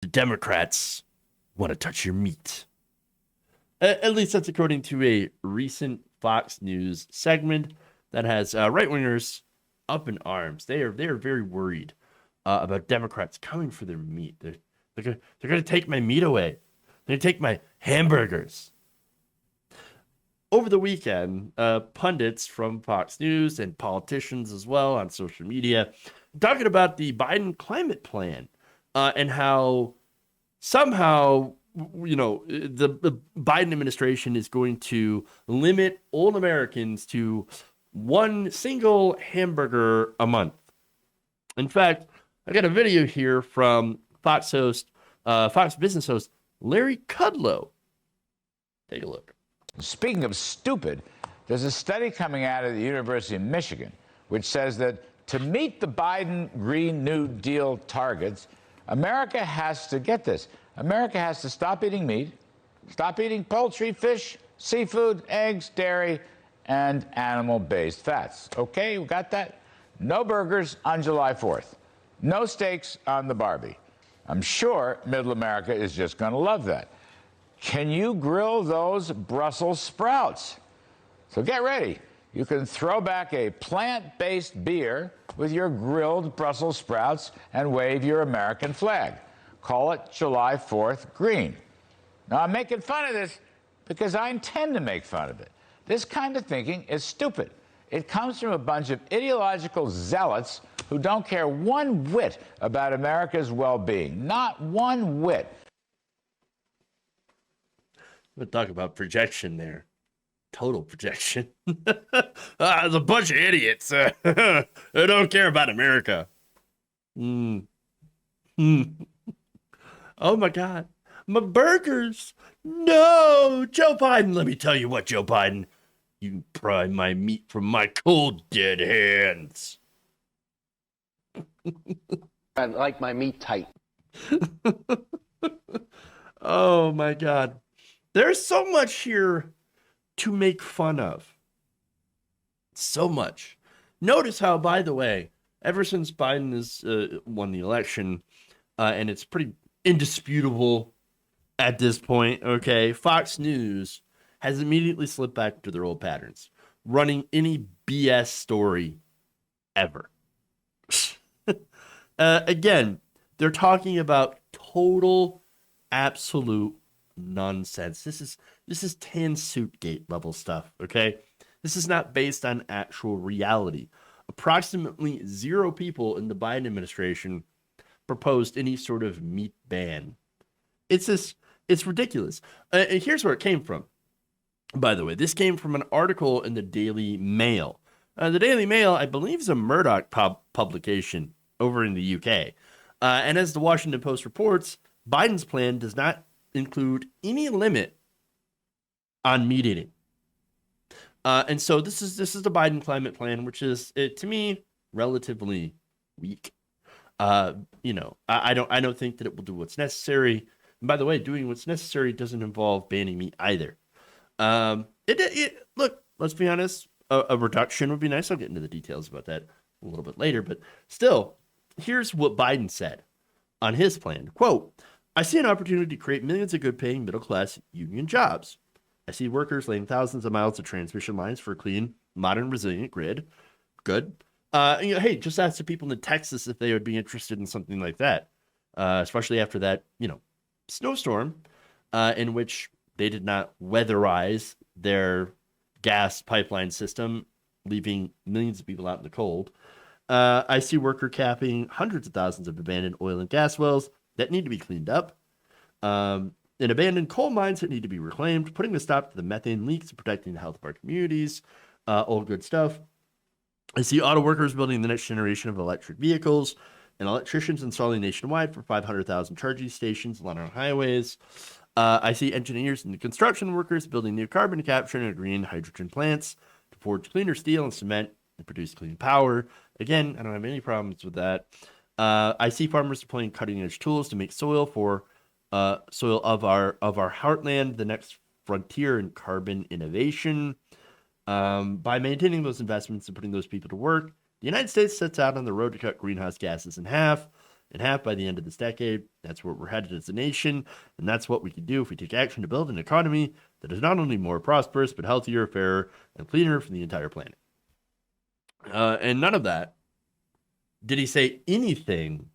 The Democrats want to touch your meat. At least that's according to a recent Fox News segment that has right wingers up in arms. They are very worried about Democrats coming for their meat. They're going to take my meat away. They're going to take my hamburgers. Over the weekend, pundits from Fox News and politicians as well on social media talking about the Biden climate plan and how somehow the Biden administration is going to limit old Americans to one single hamburger a month. In fact, I got a video here from Fox Business host Larry Kudlow. Take a look. Speaking of stupid, there's a study coming out of the University of Michigan which says that to meet the Biden Green New Deal targets, America has to, get this, America has to stop eating meat, stop eating poultry, fish, seafood, eggs, dairy, and animal-based fats. Okay, we got that? No burgers on July 4th. No steaks on the Barbie. I'm sure Middle America is just going to love that. Can you grill those Brussels sprouts? So get ready. You can throw back a plant-based beer with your grilled Brussels sprouts and wave your American flag. Call it July 4th green. Now, I'm making fun of this because I intend to make fun of it. This kind of thinking is stupid. It comes from a bunch of ideological zealots who don't care one whit about America's well-being. Not one whit. We'll talk about projection there. Total projection. There's a bunch of idiots who don't care about America. Oh my God. My burgers. No, Joe Biden. Let me tell you what, Joe Biden. You can pry my meat from my cold, dead hands. I like my meat tight. Oh my God. There's so much here to make fun of. So much. Notice how, by the way, ever since Biden has won the election, and it's pretty indisputable at this point, okay, Fox News has immediately slipped back to their old patterns, running any BS story ever. Again, they're talking about total, absolute nonsense. This is tan suitgate level stuff, okay? This is not based on actual reality. Approximately 0 people in the Biden administration proposed any sort of meat ban. It's ridiculous. And here's where it came from. By the way, this came from an article in the Daily Mail. The Daily Mail, I believe, is a Murdoch publication over in the UK. And as the Washington Post reports, Biden's plan does not include any limit on meat eating. And so this is the Biden climate plan, which is, to me, relatively weak. I don't think that it will do what's necessary. And by the way, doing what's necessary doesn't involve banning meat either. Look, let's be honest, a reduction would be nice. I'll get into the details about that a little bit later, but still, here's what Biden said on his plan. Quote, I see an opportunity to create millions of good-paying middle-class union jobs. I see workers laying thousands of miles of transmission lines for a clean, modern, resilient grid. Good. Hey, just ask the people in Texas if they would be interested in something like that, especially after that, snowstorm in which they did not weatherize their gas pipeline system, leaving millions of people out in the cold. I see worker capping hundreds of thousands of abandoned oil and gas wells that need to be cleaned up, and abandoned coal mines that need to be reclaimed, putting a stop to the methane leaks and protecting the health of our communities, all good stuff. I see auto workers building the next generation of electric vehicles and electricians installing nationwide for 500,000 charging stations along our highways. I see engineers and construction workers building new carbon capture and green hydrogen plants to forge cleaner steel and cement and produce clean power. Again, I don't have any problems with that. I see farmers deploying cutting-edge tools to make soil of our heartland the next frontier in carbon innovation. By maintaining those investments and putting those people to work, the United States sets out on the road to cut greenhouse gases in half. in half by the end of this decade. That's where we're headed as a nation, and that's what we can do if we take action to build an economy that is not only more prosperous, but healthier, fairer, and cleaner for the entire planet. And none of that did he say anything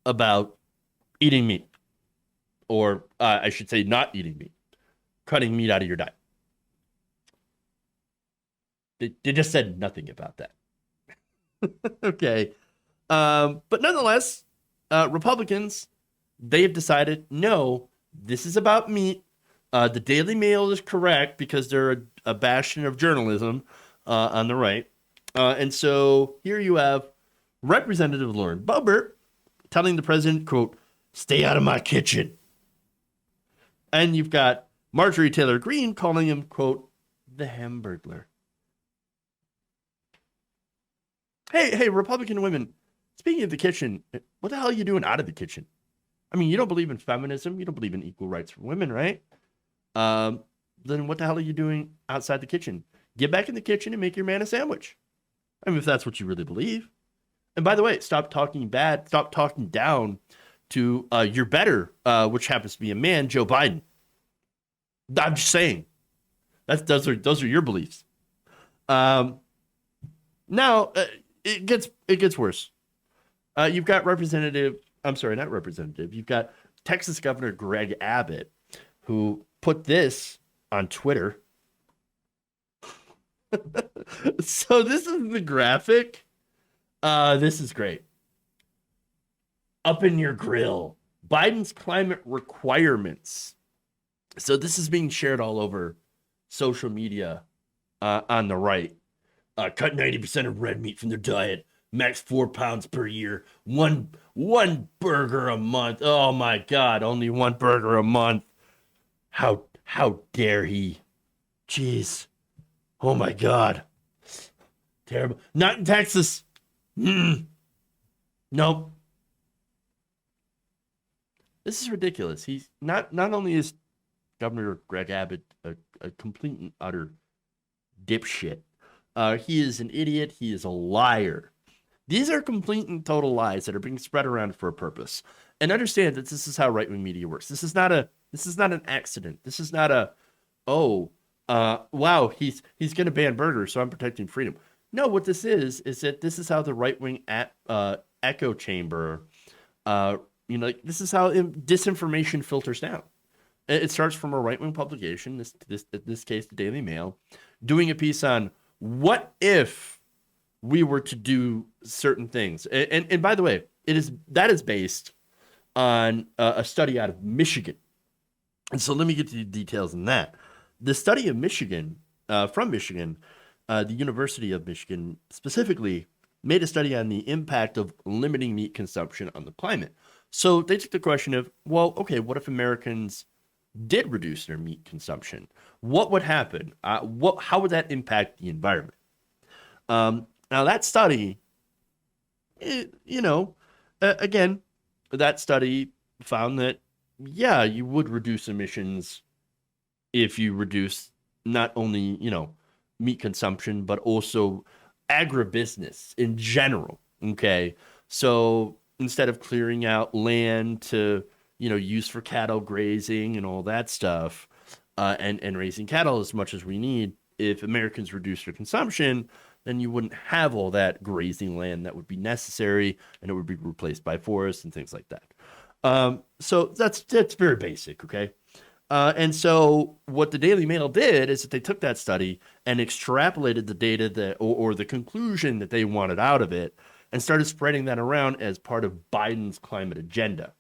about eating meat, or I should say not eating meat, cutting meat out of your diet. They just said nothing about that. Okay. But nonetheless, Republicans, they have decided, no, this is about meat. The Daily Mail is correct because they're a bastion of journalism on the right. And so here you have Representative Lauren Boebert telling the president, quote, "Stay out of my kitchen." And you've got Marjorie Taylor Greene calling him, quote, "the Hamburglar." Hey, Republican women, speaking of the kitchen, what the hell are you doing out of the kitchen? I mean, you don't believe in feminism. You don't believe in equal rights for women, right? Then what the hell are you doing outside the kitchen? Get back in the kitchen and make your man a sandwich. I mean, if that's what you really believe. And by the way, stop talking bad. Stop talking down to your better, which happens to be a man, Joe Biden. I'm just saying. Those are your beliefs. Now, it gets worse. You've got You've got Texas Governor Greg Abbott, who put this on Twitter. So this is the graphic. This is great. Up in your grill, Biden's climate requirements. So this is being shared all over social media on the right. Cut 90% of red meat from their diet. Max 4 pounds per year. One burger a month. Oh my God, only one burger a month. How dare he? Jeez. Oh my God. Terrible. Not in Texas. Nope. This is ridiculous. He's not only is Governor Greg Abbott a complete and utter dipshit. He is an idiot. He is a liar. These are complete and total lies that are being spread around for a purpose. And understand that this is how right-wing media works. This is not an accident. This is not wow, he's going to ban burgers, so I'm protecting freedom. No, what this is that this is how the right-wing echo chamber, this is how disinformation filters down. It starts from a right-wing publication, this case, the Daily Mail, doing a piece on what if we were to do certain things. And by the way, that is based on a study out of Michigan. And so let me get to the details on that. The study of Michigan, from Michigan, the University of Michigan specifically, made a study on the impact of limiting meat consumption on the climate. So they took the question of, well, okay, what if Americans did reduce their meat consumption? What would happen? How would that impact the environment? Now that study, again, that study found that, yeah, you would reduce emissions if you reduce not only, meat consumption, but also agribusiness in general. Okay. So instead of clearing out land to, use for cattle grazing and all that stuff, and raising cattle as much as we need, if Americans reduce their consumption, then you wouldn't have all that grazing land that would be necessary, and it would be replaced by forests and things like that. So that's very basic, okay? And so what the Daily Mail did is that they took that study and extrapolated the data or the conclusion that they wanted out of it and started spreading that around as part of Biden's climate agenda.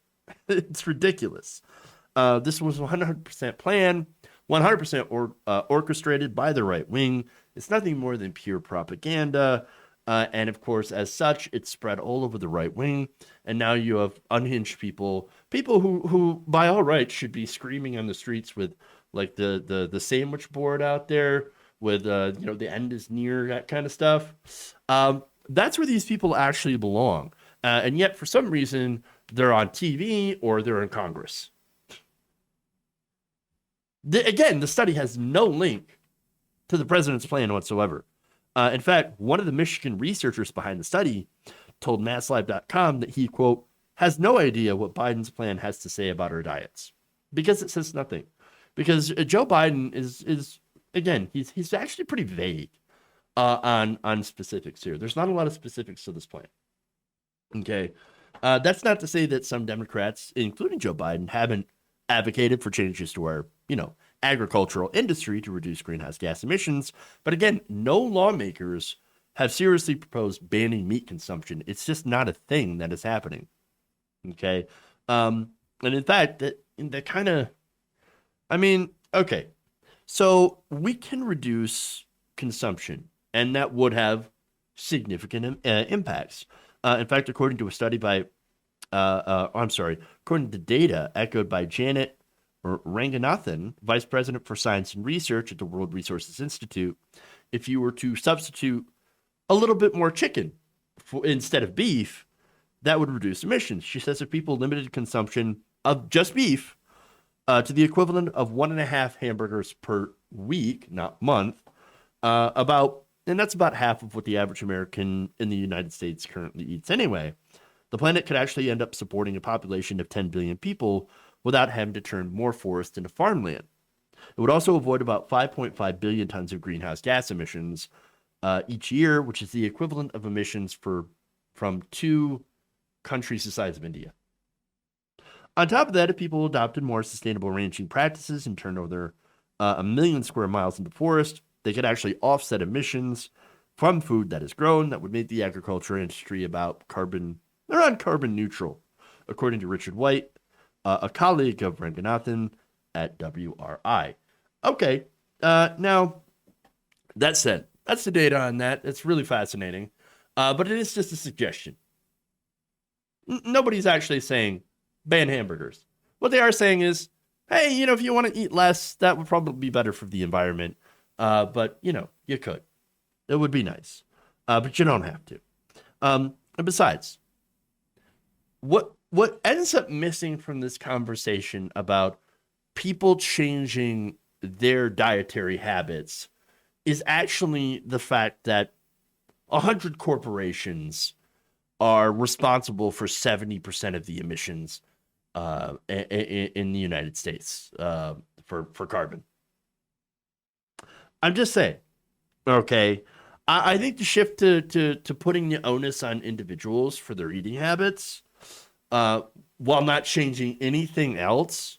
It's ridiculous. This was 100% planned, 100% orchestrated by the right wing. It's nothing more than pure propaganda. And of course, as such, it's spread all over the right wing. And now you have unhinged people who by all rights should be screaming on the streets with like the sandwich board out there with, the end is near, that kind of stuff. That's where these people actually belong. And yet for some reason, they're on TV or they're in Congress. Again, the study has no link to the president's plan whatsoever. In fact, one of the Michigan researchers behind the study told MassLive.com that he, quote, has no idea what Biden's plan has to say about our diets because it says nothing. Because Joe Biden is again, he's actually pretty vague on specifics here. There's not a lot of specifics to this plan. Okay, that's not to say that some Democrats, including Joe Biden, haven't advocated for changes to our, agricultural industry to reduce greenhouse gas emissions. But again, no lawmakers have seriously proposed banning meat consumption. It's just not a thing that is happening. Okay, and in fact, that kind of, okay, so we can reduce consumption, and that would have significant impacts. In fact, according to a study by, according to data echoed by Janet Ranganathan, Vice President for Science and Research at the World Resources Institute, if you were to substitute a little bit more chicken instead of beef, that would reduce emissions. She says if people limited consumption of just beef to the equivalent of 1.5 hamburgers per week, not month, and that's about half of what the average American in the United States currently eats anyway. The planet could actually end up supporting a population of 10 billion people without having to turn more forest into farmland. It would also avoid about 5.5 billion tons of greenhouse gas emissions each year, which is the equivalent of emissions from 2 countries the size of India. On top of that, if people adopted more sustainable ranching practices and turned over 1 million square miles into forest, they could actually offset emissions from food that is grown that would make the agriculture industry they're on carbon neutral, according to Richard White, a colleague of Ranganathan at WRI. Okay, now, that said, that's the data on that. It's really fascinating, but it is just a suggestion. Nobody's actually saying ban hamburgers. What they are saying is, hey, if you want to eat less, that would probably be better for the environment. But, you could. It would be nice. But you don't have to. And besides, what ends up missing from this conversation about people changing their dietary habits is actually the fact that 100 corporations are responsible for 70% of the emissions in the United States for carbon. I'm just saying, okay. I think the shift to putting the onus on individuals for their eating habits, while not changing anything else.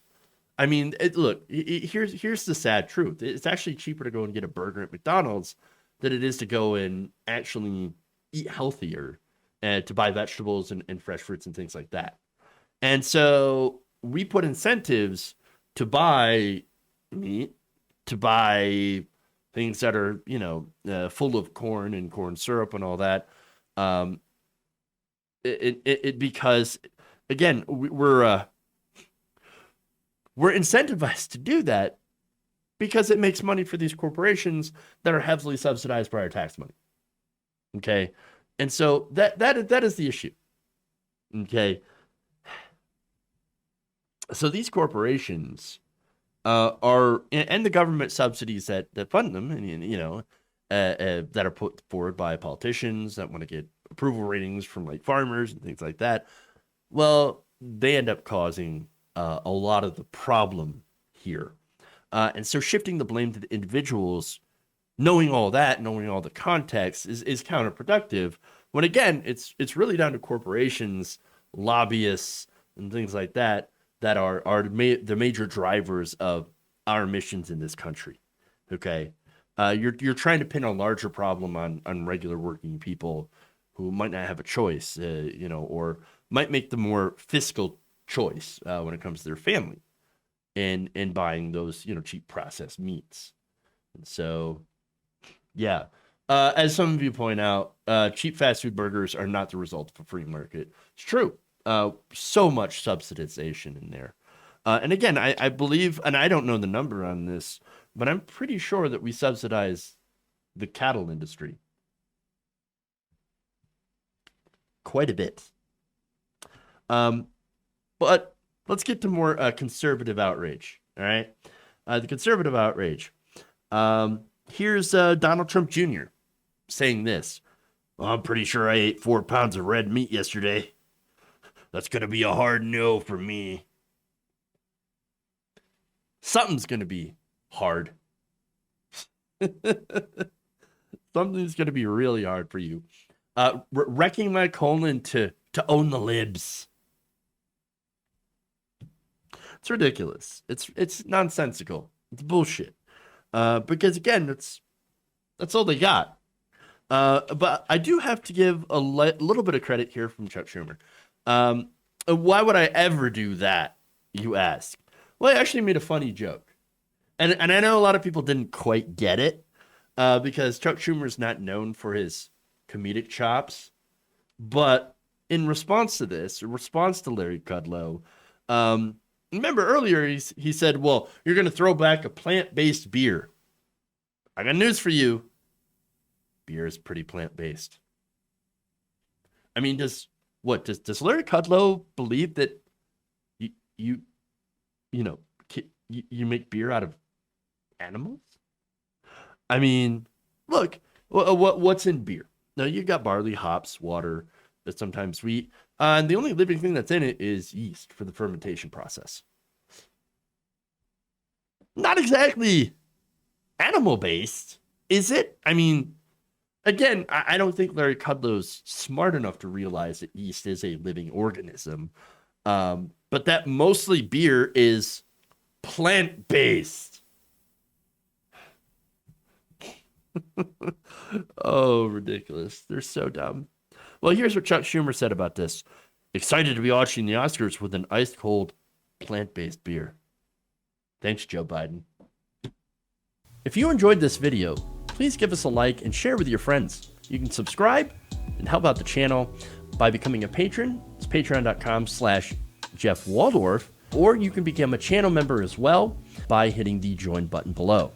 Here's the sad truth. It's actually cheaper to go and get a burger at McDonald's than it is to go and actually eat healthier and to buy vegetables and fresh fruits and things like that. And so we put incentives to buy meat, to buy things that are, full of corn and corn syrup and all that. Because again, we're incentivized to do that because it makes money for these corporations that are heavily subsidized by our tax money. Okay. And so that is the issue. Okay. So these corporations are, and the government subsidies that fund them, and that are put forward by politicians that want to get approval ratings from like farmers and things like that. Well, they end up causing a lot of the problem here, and so shifting the blame to the individuals, knowing all the context, is counterproductive. When again, it's really down to corporations, lobbyists, and things like that are the major drivers of our emissions in this country. Okay, you're trying to pin a larger problem on regular working people who might not have a choice, or might make the more fiscal choice when it comes to their family and buying those cheap processed meats. And so, yeah, as some of you point out, cheap fast food burgers are not the result of a free market. It's true. So much subsidization in there. And again, I believe, and I don't know the number on this, but I'm pretty sure that we subsidize the cattle industry quite a bit. But let's get to more conservative outrage. All right. The conservative outrage. Here's Donald Trump Jr. saying this. Well, I'm pretty sure I ate 4 pounds of red meat yesterday. That's going to be a hard no for me. Something's going to be hard. Something's going to be really hard for you. Wrecking my colon to own the libs. It's ridiculous. It's nonsensical. It's bullshit. Because again, that's all they got. But I do have to give a little bit of credit here from Chuck Schumer. Why would I ever do that, you ask? Well, I actually made a funny joke. And I know a lot of people didn't quite get it, because Chuck Schumer is not known for his comedic chops. But in response to this, in response to Larry Kudlow, remember earlier he said, well, you're going to throw back a plant-based beer. I got news for you. Beer is pretty plant-based. I mean, does Larry Kudlow believe that you make beer out of animals? I mean, look, what's in beer? Now, you got barley, hops, water, sometimes wheat. And the only living thing that's in it is yeast for the fermentation process. Not exactly animal-based, is it? I mean, again, I don't think Larry Kudlow's smart enough to realize that yeast is a living organism. But that mostly beer is plant-based. Oh, ridiculous. They're so dumb. Well, here's what Chuck Schumer said about this. Excited to be watching the Oscars with an ice-cold plant-based beer. Thanks, Joe Biden. If you enjoyed this video, please give us a like and share with your friends. You can subscribe and help out the channel by becoming a patron. It's patreon.com/Jeff Waldorf, or you can become a channel member as well by hitting the join button below.